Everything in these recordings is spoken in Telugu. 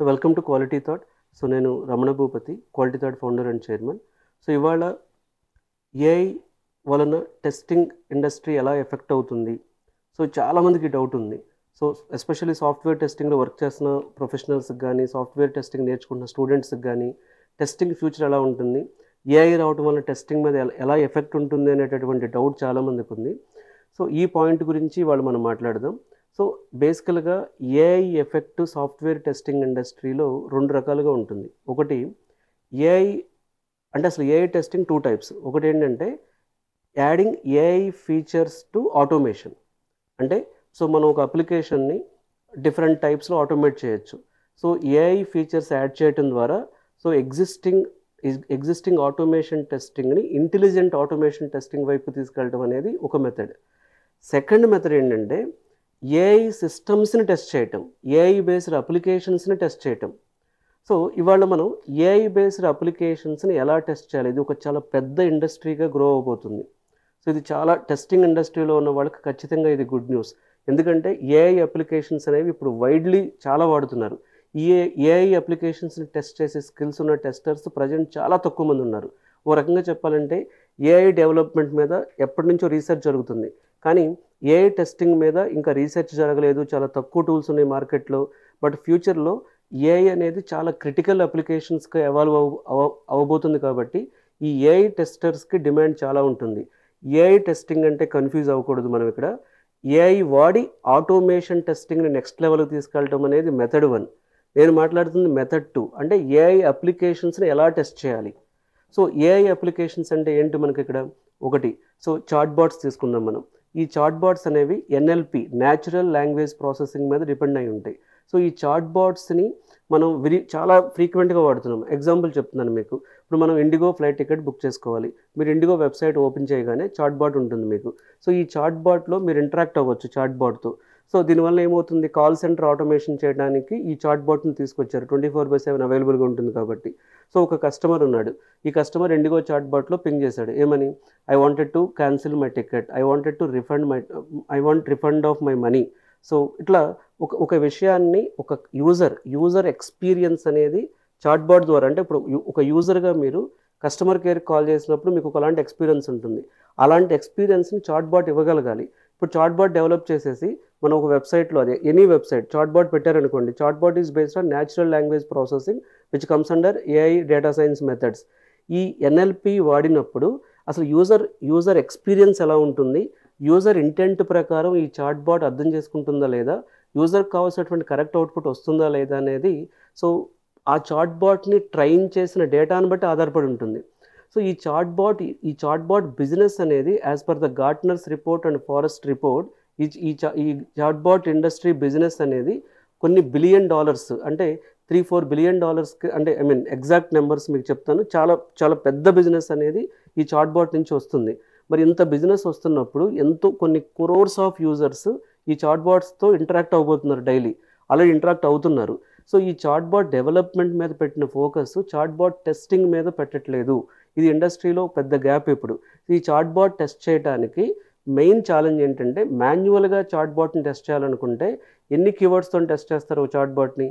So welcome to quality thought. So నేను Ramana Bhupathi, quality thought founder and chairman. So ఇవాళ ఏఐ వలన టెస్టింగ్ ఇండస్ట్రీ ఎలా ఎఫెక్ట్ అవుతుంది? సో చాలామందికి డౌట్ ఉంది. సో ఎస్పెషల్లీ సాఫ్ట్వేర్ టెస్టింగ్లో వర్క్ చేస్తున్న ప్రొఫెషనల్స్కి కానీ, సాఫ్ట్వేర్ టెస్టింగ్ నేర్చుకుంటున్న స్టూడెంట్స్కి కానీ టెస్టింగ్ ఫ్యూచర్ ఎలా ఉంటుంది, ఏఐ రావడం వల్ల టెస్టింగ్ మీద ఎలా ఎఫెక్ట్ ఉంటుంది అనేటటువంటి డౌట్ చాలామందికి ఉంది. సో ఈ పాయింట్ గురించి వాళ్ళు మనం మాట్లాడదాం. సో బేసికల్గా ఏఐ ఎఫెక్ట్ సాఫ్ట్వేర్ టెస్టింగ్ ఇండస్ట్రీలో రెండు రకాలుగా ఉంటుంది. ఒకటి ఏఐ అంటే అసలు ఏఐ టెస్టింగ్ టూ టైప్స్. ఒకటి ఏంటంటే adding AI features to automation. అంటే సో మనం ఒక అప్లికేషన్ని డిఫరెంట్ టైప్స్లో ఆటోమేట్ చేయొచ్చు. సో ఏఐ ఫీచర్స్ యాడ్ చేయడం ద్వారా సో ఎగ్జిస్టింగ్ ఆటోమేషన్ టెస్టింగ్ని ఇంటెలిజెంట్ ఆటోమేషన్ టెస్టింగ్ వైపు తీసుకెళ్ళడం అనేది ఒక మెథడ్. సెకండ్ మెథడ్ ఏంటంటే ఏఐ సిస్టమ్స్ని టెస్ట్ చేయటం, ఏఐ బేస్డ్ అప్లికేషన్స్ని టెస్ట్ చేయటం. సో ఇవాళ మనం ఏఐ బేస్డ్ అప్లికేషన్స్ని ఎలా టెస్ట్ చేయాలి, ఇది ఒక చాలా పెద్ద ఇండస్ట్రీగా గ్రో అవబోతుంది. సో ఇది చాలా టెస్టింగ్ ఇండస్ట్రీలో ఉన్న వాళ్ళకి ఖచ్చితంగా ఇది గుడ్ న్యూస్. ఎందుకంటే ఏఐ అప్లికేషన్స్ అనేవి ఇప్పుడు వైడ్లీ చాలా వాడుతున్నారు. ఏఐ అప్లికేషన్స్ని టెస్ట్ చేసే స్కిల్స్ ఉన్న టెస్టర్స్ ప్రజెంట్ చాలా తక్కువ మంది ఉన్నారు. ఓ రకంగా చెప్పాలంటే ఏఐ డెవలప్మెంట్ మీద ఎప్పటి నుంచో రీసెర్చ్ జరుగుతుంది, కానీ ఏఐ టెస్టింగ్ మీద ఇంకా రీసెర్చ్ జరగలేదు. చాలా తక్కువ టూల్స్ ఉన్నాయి మార్కెట్లో. బట్ ఫ్యూచర్లో ఏఐ అనేది చాలా క్రిటికల్ అప్లికేషన్స్కి ఎవాల్వ్ అవ్వబోతుంది. కాబట్టి ఈ ఏఐ టెస్టర్స్కి డిమాండ్ చాలా ఉంటుంది. ఏఐ టెస్టింగ్ అంటే కన్ఫ్యూజ్ అవ్వకూడదు. మనం ఇక్కడ ఏఐ వాడి ఆటోమేషన్ టెస్టింగ్ని నెక్స్ట్ లెవెల్కి తీసుకెళ్ళటం అనేది మెథడ్ 1. నేను మాట్లాడుతుంది మెథడ్ 2, అంటే ఏఐ అప్లికేషన్స్ని ఎలా టెస్ట్ చేయాలి. సో ఏఐ అప్లికేషన్స్ అంటే ఏంటి మనకి ఇక్కడ? ఒకటి, సో చాట్ బాట్స్ తీసుకుందాం మనం. ఈ చాట్ బాట్స్ అనేవి ఎన్ఎల్పి, న్యాచురల్ లాంగ్వేజ్ ప్రాసెసింగ్ మీద డిపెండ్ అయి ఉంటాయి. సో ఈ చాట్ బాట్స్ని మనం చాలా ఫ్రీక్వెంట్గా వాడుతున్నాం. ఎగ్జాంపుల్ చెప్తున్నాను మీకు. ఇప్పుడు మనం ఇండిగో ఫ్లైట్ టికెట్ బుక్ చేసుకోవాలి. మీరు ఇండిగో వెబ్సైట్ ఓపెన్ చేయగానే చాట్ బాట్ ఉంటుంది మీకు. సో ఈ చాట్ బాట్లో మీరు ఇంటరాక్ట్ అవ్వచ్చు చాట్ బాట్తో. సో దీనివల్ల ఏమవుతుంది, కాల్ సెంటర్ ఆటోమేషన్ చేయడానికి ఈ చాట్ బాట్ని తీసుకొచ్చారు. 24/7 అవైలబుల్గా ఉంటుంది కాబట్టి. సో ఒక కస్టమర్ ఉన్నాడు. ఈ కస్టమర్ ఇండిగో చాట్ బాట్లో పింగ్ చేశాడు. ఏమని? I wanted to cancel my ticket, I wanted to I want refund of my money. So ఇట్లా ఒక విషయాన్ని ఒక యూజర్ ఎక్స్పీరియన్స్ అనేది చాట్ బాట్ ద్వారా, అంటే ఇప్పుడు ఒక యూజర్గా మీరు కస్టమర్ కేర్కి కాల్ చేసినప్పుడు మీకు ఒకలాంటి ఎక్స్పీరియన్స్ ఉంటుంది. అలాంటి ఎక్స్పీరియన్స్ని చాట్ బాట్ ఇవ్వగలగాలి. ఇప్పుడు చాట్ బాట్ డెవలప్ చేసేసి మనం ఒక వెబ్సైట్లో, అదే ఎనీ వెబ్సైట్ చాట్ బాట్ పెట్టారనుకోండి, chat bot is based on natural language processing which comes under AI data science methods. ఈ ఎన్ఎల్పి వాడినప్పుడు అసలు యూజర్ ఎక్స్పీరియన్స్ ఎలా ఉంటుంది, యూజర్ ఇంటెంట్ ప్రకారం ఈ చాట్ బాట్ అర్థం చేసుకుంటుందా లేదా, యూజర్కి కావాల్సినటువంటి కరెక్ట్ అవుట్పుట్ వస్తుందా లేదా అనేది సో ఆ చాట్ బాట్ని ట్రైన్ చేసిన డేటాను బట్టి ఆధారపడి ఉంటుంది. సో ఈ చాట్ బాట్ బిజినెస్ అనేది as per the Gartner's report and Forrester report, ఈ చాట్ బాట్ ఇండస్ట్రీ బిజినెస్ అనేది కొన్ని $1 బిలియన్, అంటే $3-4 బిలియన్, అంటే ఎగ్జాక్ట్ నెంబర్స్ మీకు చెప్తాను. చాలా చాలా పెద్ద బిజినెస్ అనేది ఈ చాట్ బాట్ నుంచి వస్తుంది. మరి ఇంత బిజినెస్ వస్తున్నప్పుడు కొన్ని క్రోర్స్ ఆఫ్ యూజర్స్ ఈ చాట్ బాట్స్తో ఇంటరాక్ట్ అవబోతున్నారు డైలీ. ఆల్రెడీ ఇంటరాక్ట్ అవుతున్నారు. సో ఈ చాట్ బాట్ డెవలప్మెంట్ మీద పెట్టిన ఫోకస్ చాట్ బాట్ టెస్టింగ్ మీద పెట్టట్లేదు. ఇది ఇండస్ట్రీలో పెద్ద గ్యాప్. ఇప్పుడు ఈ చాట్ బాట్ టెస్ట్ చేయడానికి మెయిన్ ఛాలెంజ్ ఏంటంటే, మాన్యువల్గా చాట్ బాట్ని టెస్ట్ చేయాలనుకుంటే ఎన్ని కీవర్డ్స్తో టెస్ట్ చేస్తారు చాట్ బాట్ని,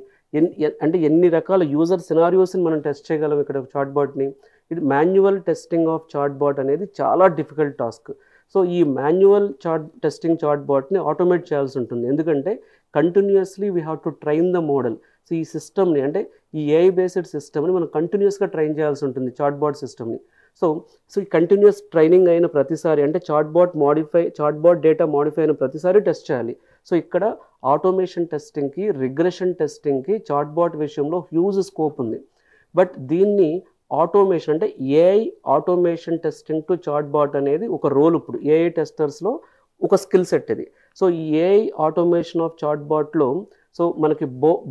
అంటే ఎన్ని రకాల యూజర్ సినారియోస్ని మనం టెస్ట్ చేయగలం ఇక్కడ చాట్ బాట్ని. ఇది manual testing of chat bot అనేది చాలా డిఫికల్ట్ టాస్క్. సో ఈ మాన్యువల్ టెస్టింగ్ చాట్ బాట్ని ఆటోమేట్ చేయాల్సి ఉంటుంది. ఎందుకంటే కంటిన్యూస్లీ we have to train the model. So ఈ సిస్టమ్ని, అంటే ఈ ఏఐ బేస్డ్ సిస్టమ్ని మనం కంటిన్యూస్గా ట్రైన్ చేయాల్సి ఉంటుంది చాట్ బాట్ సిస్టమ్ని. సో ఈ కంటిన్యూస్ ట్రైనింగ్ అయిన ప్రతిసారి, అంటే చాట్ బాట్ డేటా మాడిఫై అయిన ప్రతిసారి టెస్ట్ చేయాలి. సో ఇక్కడ ఆటోమేషన్ టెస్టింగ్కి, రిగ్రెషన్ టెస్టింగ్కి చాట్ బాట్ విషయంలో హ్యూజ్ స్కోప్ ఉంది. బట్ దీన్ని ఆటోమేషన్, అంటే AI automation testing to chat bot అనేది ఒక రోల్ ఇప్పుడు ఏఐ టెస్టర్స్లో ఒక స్కిల్ సెట్ ఇది. సో ఈ ఏఐ ఆటోమేషన్ ఆఫ్ చాట్ బాట్లో సో మనకి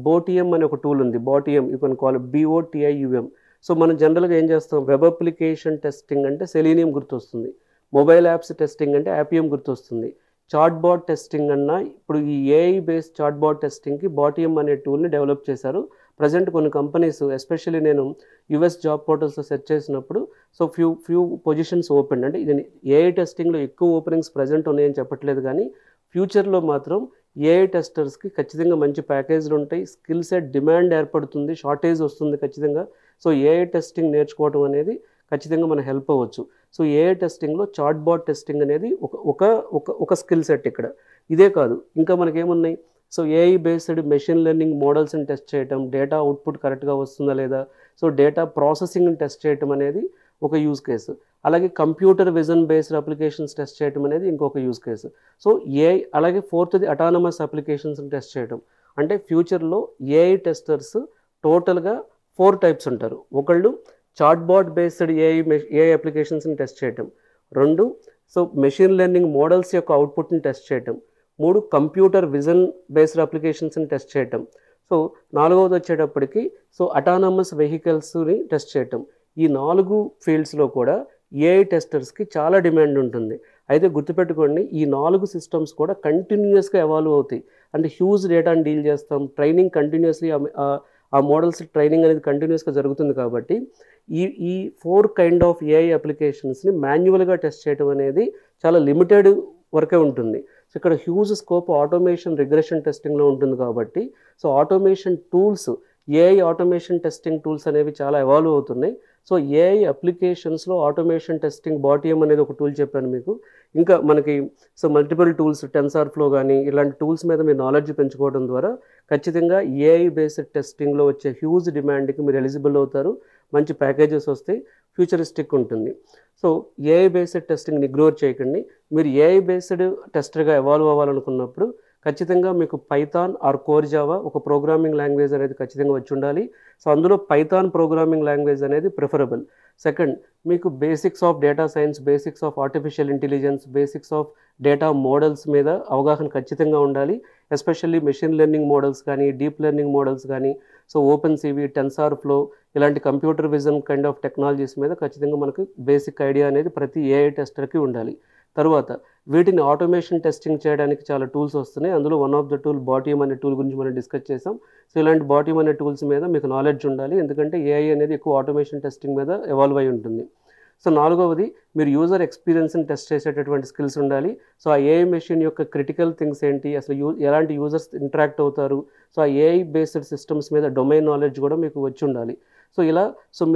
బోటిఎం అనే ఒక టూల్ ఉంది. Botium, you can call BOTIUM. So మనం జనరల్గా ఏం చేస్తాం, వెబ్ అప్లికేషన్ టెస్టింగ్ అంటే సెలీనియం గుర్తొస్తుంది, మొబైల్ యాప్స్ టెస్టింగ్ అంటే యాపిఎం గుర్తొస్తుంది. చాట్ బాట్ టెస్టింగ్ అన్నా ఇప్పుడు ఈ ఏఐ బేస్డ్ చాట్ బాట్ టెస్టింగ్కి బాటిఎం అనే టూల్ని డెవలప్ చేశారు. ప్రజెంట్ కొన్ని కంపెనీస్, ఎస్పెషల్లీ నేను యుఎస్ జాబ్ పోర్టల్స్లో సెర్చ్ చేసినప్పుడు సో ఫ్యూ పొజిషన్స్ ఓపెన్, అంటే ఇది ఏఐ టెస్టింగ్లో ఎక్కువ ఓపెనింగ్స్ ప్రజెంట్ ఉన్నాయని చెప్పట్లేదు, కానీ ఫ్యూచర్లో మాత్రం ఏఐ టెస్టర్స్కి ఖచ్చితంగా మంచి ప్యాకేజీలు ఉంటాయి, స్కిల్ సెట్ డిమాండ్ ఏర్పడుతుంది, షార్టేజ్ వస్తుంది ఖచ్చితంగా. సో ఏఐ టెస్టింగ్ నేర్చుకోవడం అనేది ఖచ్చితంగా మన హెల్ప్ అవ్వచ్చు. సో ఏఐ టెస్టింగ్లో చాట్ బాట్ టెస్టింగ్ అనేది ఒక ఒక ఒక ఒక స్కిల్ సెట్ ఇక్కడ. ఇదే కాదు, ఇంకా మనకేమున్నాయి, so AI based machine learning మోడల్స్ని టెస్ట్ చేయటం, డేటా అవుట్పుట్ కరెక్ట్గా వస్తుందా లేదా, సో డేటా ప్రాసెసింగ్ని టెస్ట్ చేయటం అనేది ఒక యూజ్ కేసు. అలాగే computer vision based applications test చేయటం అనేది ఇంకొక యూజ్ కేసు. సో ఏఐ, అలాగే ఫోర్త్ది అటానమస్ అప్లికేషన్స్ని టెస్ట్ చేయటం. అంటే ఫ్యూచర్లో ఏఐ టెస్టర్స్ టోటల్గా 4 టైప్స్ ఉంటారు. ఒకళ్ళు చాట్ బాట్ బేస్డ్ ఏఐ అప్లికేషన్స్ని టెస్ట్ చేయటం. 2 సో మెషిన్ లెర్నింగ్ మోడల్స్ యొక్క అవుట్పుట్ని టెస్ట్ చేయటం. 3 కంప్యూటర్ విజన్ బేస్డ్ అప్లికేషన్స్ని టెస్ట్ చేయటం. సో 4వది వచ్చేటప్పటికి సో అటానమస్ వెహికల్స్ని టెస్ట్ చేయటం. ఈ 4 ఫీల్డ్స్లో కూడా ఏఐ టెస్టర్స్కి చాలా డిమాండ్ ఉంటుంది. అయితే గుర్తుపెట్టుకోండి, ఈ 4 సిస్టమ్స్ కూడా కంటిన్యూస్గా ఎవాల్వ్ అవుతాయి. అంటే హ్యూజ్ డేటాని డీల్ చేస్తాం, ట్రైనింగ్ కంటిన్యూస్లీ, ఆ మోడల్స్ ట్రైనింగ్ అనేది కంటిన్యూస్గా జరుగుతుంది. కాబట్టి ఈ ఈ 4 కైండ్ ఆఫ్ ఏఐ అప్లికేషన్స్ని మాన్యువల్గా టెస్ట్ చేయడం అనేది చాలా లిమిటెడ్ వరకే ఉంటుంది. సో ఇక్కడ హ్యూజ్ స్కోప్ ఆటోమేషన్ రిగ్రెషన్ టెస్టింగ్లో ఉంటుంది. కాబట్టి so automation tools, AI automation testing tools అనేవి చాలా ఎవాల్వ్ అవుతున్నాయి. సో ఏఐ అప్లికేషన్స్లో ఆటోమేషన్ టెస్టింగ్ బాటియం అనేది ఒక టూల్ చెప్పాను మీకు. ఇంకా మనకి సో మల్టిపుల్ టూల్స్, టెన్సార్ఫ్లో కానీ ఇలాంటి టూల్స్ మీద మీరు నాలెడ్జ్ పెంచుకోవడం ద్వారా ఖచ్చితంగా ఏఐ బేస్డ్ టెస్టింగ్లో వచ్చే హ్యూజ్ డిమాండ్కి మీరు ఎలిజిబుల్ అవుతారు. మంచి ప్యాకేజెస్ వస్తాయి, ఫ్యూచరిస్టిక్ ఉంటుంది. సో ఏఐ బేస్డ్ టెస్టింగ్ని ఇగ్నోర్ చేయకండి. మీరు ఏఐ బేస్డ్ టెస్టర్గా ఎవాల్వ్ అవ్వాలనుకున్నప్పుడు ఖచ్చితంగా మీకు పైథాన్ ఆర్ కోర్ జావా ఒక ప్రోగ్రామింగ్ లాంగ్వేజ్ అనేది ఖచ్చితంగా వచ్చి ఉండాలి. సో అందులో పైథాన్ ప్రోగ్రామింగ్ లాంగ్వేజ్ అనేది ప్రిఫరబుల్. సెకండ్, మీకు basics of data science, basics of artificial intelligence, basics of data models మీద అవగాహన ఖచ్చితంగా ఉండాలి. ఎస్పెషల్లీ మెషిన్ లెర్నింగ్ మోడల్స్ కానీ, డీప్ లెర్నింగ్ మోడల్స్ కానీ, సో ఓపెన్ సివి, టెన్సార్ఫ్లో ఇలాంటి computer vision kind of technologies మీద ఖచ్చితంగా మనకు బేసిక్ ఐడియా అనేది ప్రతి ఏఐ టెస్టర్కి ఉండాలి. తర్వాత వీటిని ఆటోమేషన్ టెస్టింగ్ చేయడానికి చాలా టూల్స్ వస్తున్నాయి. అందులో వన్ ఆఫ్ ద టూల్ బాటియం అనే టూల్ గురించి మనం డిస్కస్ చేసాం. సో ఇలాంటి బాటియం అనే టూల్స్ మీద మీకు నాలెడ్జ్ ఉండాలి, ఎందుకంటే ఏఐ అనేది ఎక్కువ ఆటోమేషన్ టెస్టింగ్ మీద ఎవాల్వ్ అయి ఉంటుంది. సో 4వది, మీరు యూజర్ ఎక్స్పీరియన్స్ని టెస్ట్ చేసేటటువంటి స్కిల్స్ ఉండాలి. సో ఆ ఏఐ మెషిన్ యొక్క క్రిటికల్ థింగ్స్ ఏంటి, అసలు ఎలాంటి యూజర్స్ ఇంటరాక్ట్ అవుతారు, సో ఆ ఏఐ బేస్డ్ సిస్టమ్స్ మీద డొమైన్ నాలెడ్జ్ కూడా మీకు వచ్చి ఉండాలి. సో ఇలా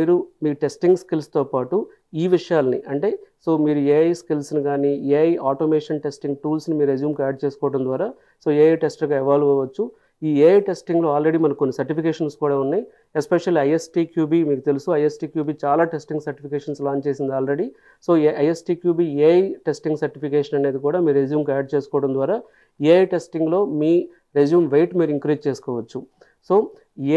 మీరు మీ టెస్టింగ్ స్కిల్స్తో పాటు ఈ విషయాల్ని, అంటే సో మీరు ఏఐ స్కిల్స్ని కానీ, ఏఐ ఆటోమేషన్ టెస్టింగ్ టూల్స్ని మీరు రెజ్యూమ్కి యాడ్ చేసుకోవడం ద్వారా సో ఏఐ టెస్టర్గా ఎవాల్వ్ అవ్వచ్చు. ఈ ఏఐ టెస్టింగ్లో ఆల్రెడీ మనకు కొన్ని సర్టిఫికేషన్స్ కూడా ఉన్నాయి. ఎస్పెషల్లీ ఐఎస్టీక్యూబీ, మీకు తెలుసు ఐఎస్టీక్యూబీ చాలా టెస్టింగ్ సర్టిఫికేషన్స్ లాంచ్ చేసింది already. So ISTQB AI testing certification అనేది కూడా మీరు రెజ్యూమ్కి యాడ్ చేసుకోవడం ద్వారా ఏఐ టెస్టింగ్లో మీ రెజ్యూమ్ వెయిట్ మీరు ఇంక్రీజ్ చేసుకోవచ్చు. సో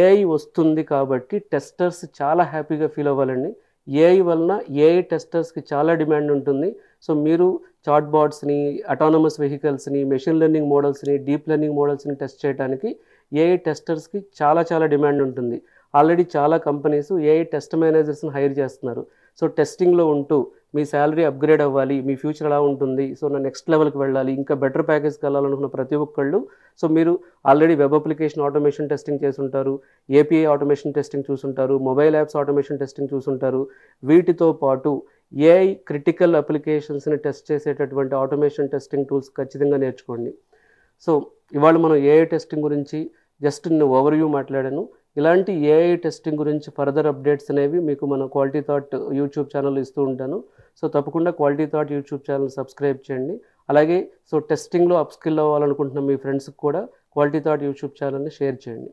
ఏఐ వస్తుంది కాబట్టి టెస్టర్స్ చాలా హ్యాపీగా ఫీల్ అవ్వాలండి. ఏఐ వలన ఏఐ టెస్టర్స్కి చాలా డిమాండ్ ఉంటుంది. సో మీరు చాట్ బాట్స్ని, అటానమస్ వెహికల్స్ని, మెషిన్ లెర్నింగ్ మోడల్స్ని, డీప్ లెర్నింగ్ మోడల్స్ని టెస్ట్ చేయడానికి ఏఐ టెస్టర్స్కి చాలా చాలా డిమాండ్ ఉంటుంది. ఆల్రెడీ చాలా కంపెనీస్ ఏఐ టెస్ట్ మేనేజర్స్ని హైర్ చేస్తున్నారు. సో టెస్టింగ్లో ఉంటూ మీ శాలరీ అప్గ్రేడ్ అవ్వాలి, మీ ఫ్యూచర్ ఎలా ఉంటుంది, సో నా నెక్స్ట్ లెవెల్కి వెళ్ళాలి, ఇంకా బెటర్ ప్యాకేజ్కి వెళ్ళాలనుకున్న ప్రతి ఒక్కళ్ళు, సో మీరు already web application automation testing చేసుంటారు, ఏపీఐ ఆటోమేషన్ టెస్టింగ్ చూసుంటారు, మొబైల్ యాప్స్ ఆటోమేషన్ టెస్టింగ్ చూసుంటారు. వీటితో పాటు ఏఐ క్రిటికల్ అప్లికేషన్స్ని టెస్ట్ చేసేటటువంటి ఆటోమేషన్ టెస్టింగ్ టూల్స్ ఖచ్చితంగా నేర్చుకోండి. సో ఇవాళ మనం ఏఐ టెస్టింగ్ గురించి జస్ట్ నేను ఓవర్వ్యూ మాట్లాడాను. ఇలాంటి ఏఐ టెస్టింగ్ గురించి ఫర్దర్ అప్డేట్స్ అనేవి మీకు మన క్వాలిటీ థాట్ యూట్యూబ్ ఛానల్ ఇస్తూ ఉంటాను. సో తప్పకుండా quality thought YouTube channel subscribe చేయండి. అలాగే సో టెస్టింగ్లో అప్స్కిల్ అవ్వాలనుకుంటున్న మీ ఫ్రెండ్స్కి కూడా క్వాలిటీ థాట్ యూట్యూబ్ ఛానల్ని షేర్ చేయండి.